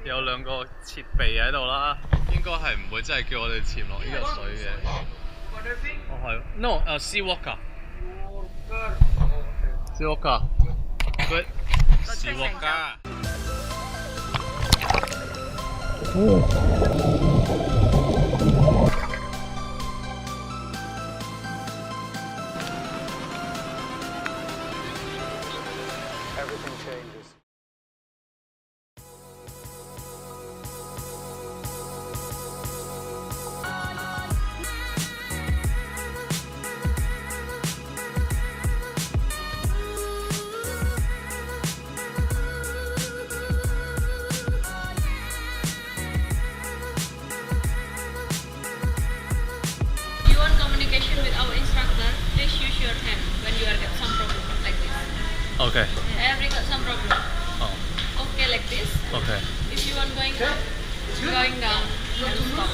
有兩個設備喺度啦，應該係唔會真係叫我哋潛落呢個水嘅。哦係，no sea walker。sea walker。Good。sea walker。Everything changes. You want communication with our instructor? Please use your hand when you are got some problem like this. OK。 Every got some problem. 哦 Okay, like this. OK。 If you want going up, going down, and stop.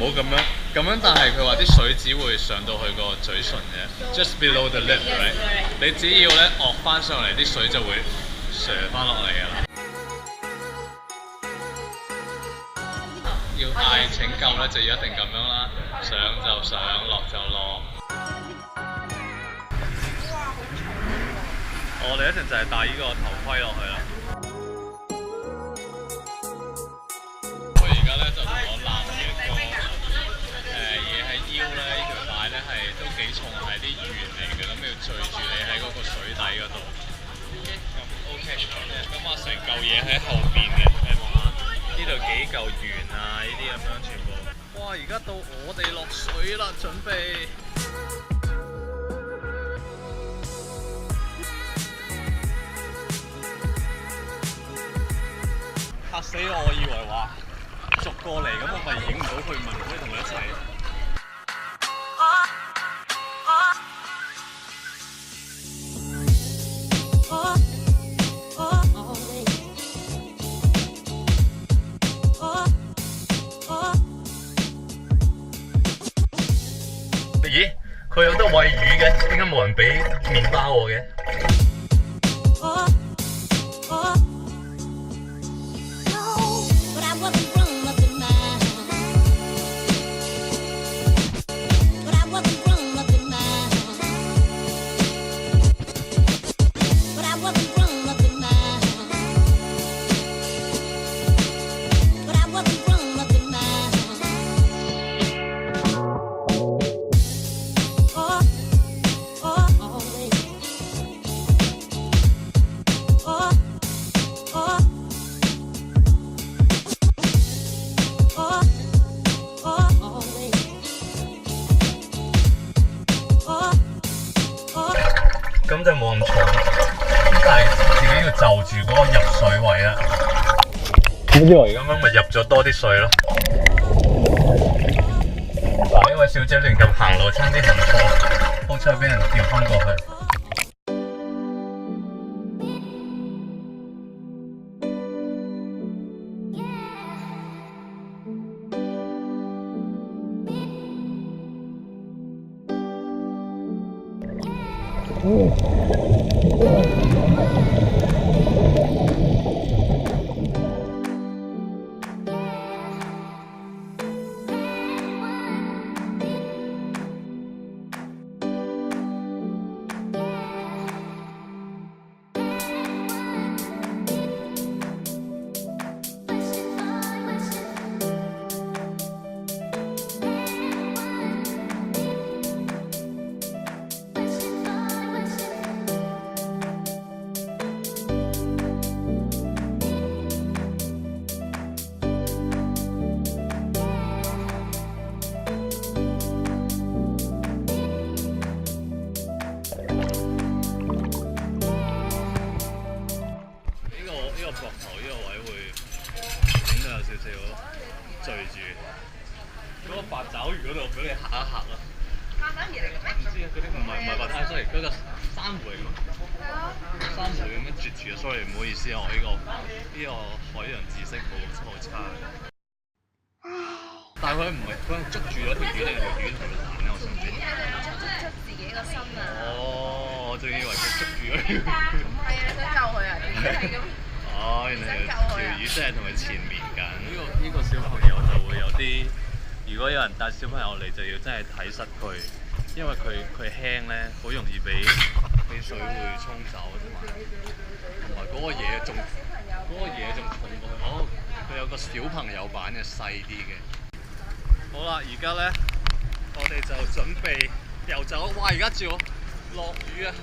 唔好咁樣，咁樣但係佢話啲水只會上到去個嘴唇嘅 ，just below the lip right。你只要咧惡翻上嚟，啲水就會射翻落嚟㗎啦。要嗌拯救咧，就要一定咁樣啦，上就上，落就落。我哋一陣就係戴呢個頭盔落去啦。佢而家咧就同我攬住個嘢喺腰咧，呢條帶咧係都幾重，係啲鉛嚟嘅，咁要墜住你喺嗰個水底嗰度。咁 OK， 咁啊成嚿嘢喺後邊嘅，你望下呢度幾嚿鉛啊，呢啲咁樣全部。哇！而家到我哋落水啦，準備。嚇死我！我以為話逐過嚟，咁我咪影唔到佢，咪唔可以同佢一齊。咦？佢有得餵魚嘅，點解冇人俾麵包我嘅？咁就冇咁重，但係自己要就住嗰個入水位啦。咁樣咪入咗多啲水咯。呢位小姐亂咁行路，差啲行錯，好彩俾人調翻過去。膊頭呢個位會整到有少少墜住，嗰個八爪魚嗰度俾你嚇一嚇啦。八爪魚嚟嘅咩？唔知啊，嗰啲唔係八爪魚，sorry，嗰個珊瑚嚟嘅咩？珊瑚咁樣絕住啊 ，sorry， 唔好意思啊，我呢個海洋知識好差。但係佢唔係，佢係捉住咗條魚定係條魚同佢彈咧？我想知。捉自己個身啊！哦，仲以為佢捉住佢。係啊，你想救佢啊？係咁。哦，原來條魚真係同佢纏綿緊。呢個小朋友就會有啲，如果有人帶小朋友嚟，就要真係睇實佢，因為佢輕咧，好容易俾水會沖走，同埋嗰個嘢仲重過佢。哦，佢有個小朋友版嘅細啲嘅。好啦，而家咧，我哋就準備遊走。哇！而家照落雨啊！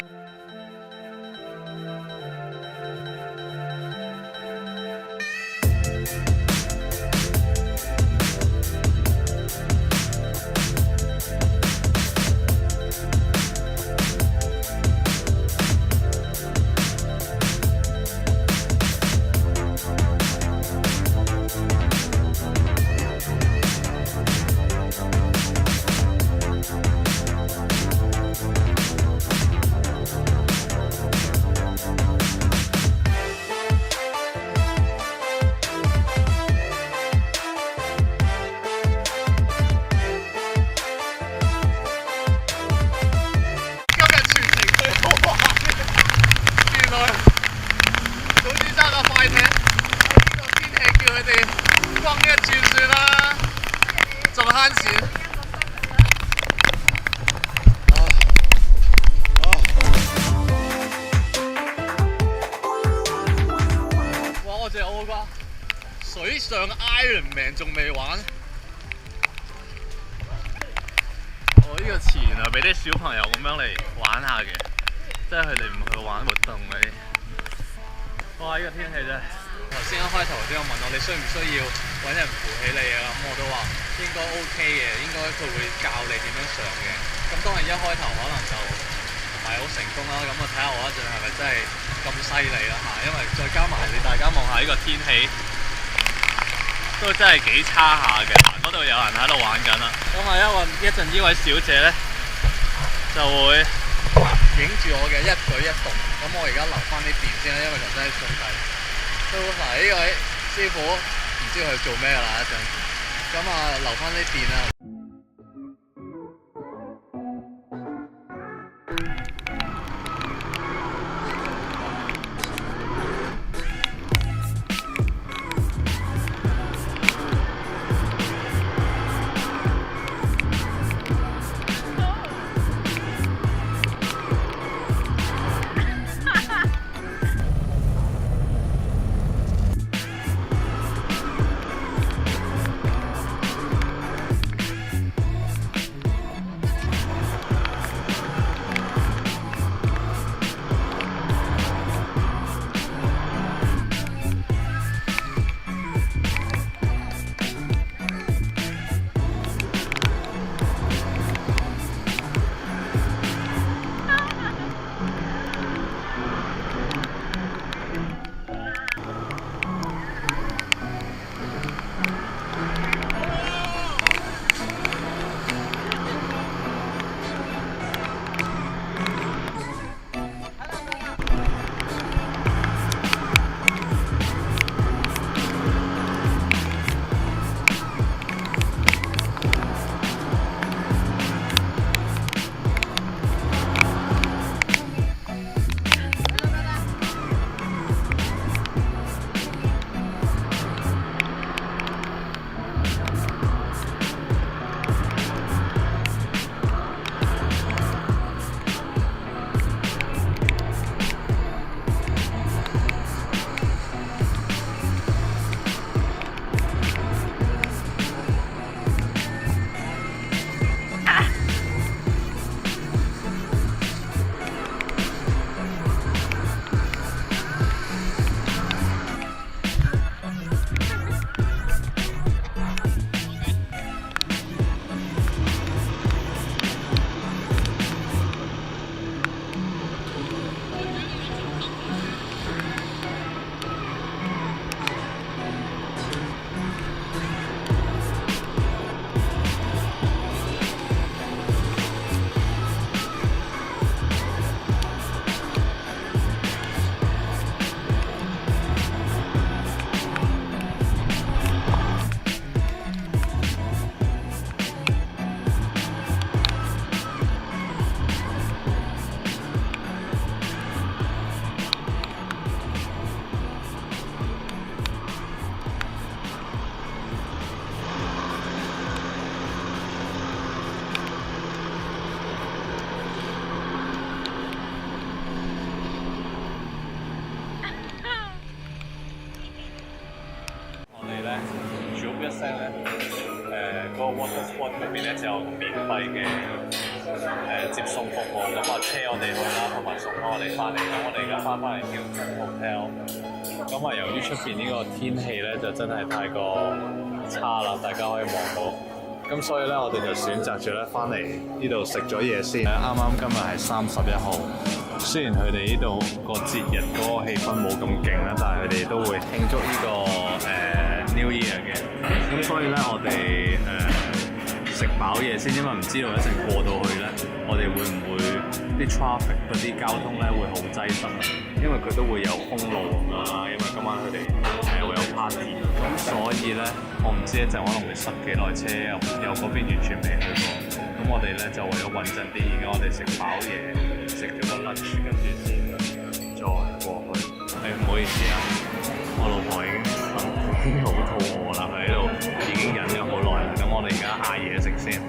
水上 Iron Man 仲未玩，我呢個前啊俾啲小朋友咁樣嚟玩下嘅，即係佢哋唔去玩活動嗰啲。哇！呢個天氣真係〜頭先一開頭都有問我你需唔需要揾人扶起你啊，咁我都話應該 OK 嘅，應該佢會教你點樣上嘅。咁當然一開頭可能就唔係好成功啦，咁啊睇下我一陣係咪真係咁犀利啦嚇，因為再加埋你大家望下呢個天氣。都真係幾差下嘅，嗰度有人喺度玩緊啦。咁啊，一陣呢位小姐咧就會影住我嘅一舉一動。咁我而家留翻啲電先啦，因為頭先喺水底都係呢位師傅唔知佢做咩㗎啦一陣。咁啊，留翻啲電啦。有個免費嘅接送服務，咁啊車我哋去啦，同埋送我哋翻嚟。咁我哋而家翻嚟Hilton Hotel。咁啊，由於出邊呢個天氣咧就真係太過差啦，大家可以望到。咁所以咧，我哋就選擇咗咧翻嚟呢度食咗嘢先。啱啱今日係31號，雖然佢哋呢度個節日嗰個氣氛冇咁勁啦，但係佢哋都會慶祝呢個New Year 嘅。咁所以咧，我哋食飽嘢先，因為唔知道一陣過到去咧，我哋會唔會啲 traffic 嗰啲交通咧會好擠塞，因為佢都會有封路咁樣啦。因為今晚佢哋會有 party， 咁所以咧，我唔知一陣可能會塞幾耐車，又嗰邊完全未去過。咁我哋咧就為咗穩陣啲，而家我哋食飽嘢，食咗個 lunch， 跟住先再過去。唔好意思啊，我老婆已經好肚餓啦，佢喺度已經忍咗好耐啦。咁我哋而家嗌嘢食先。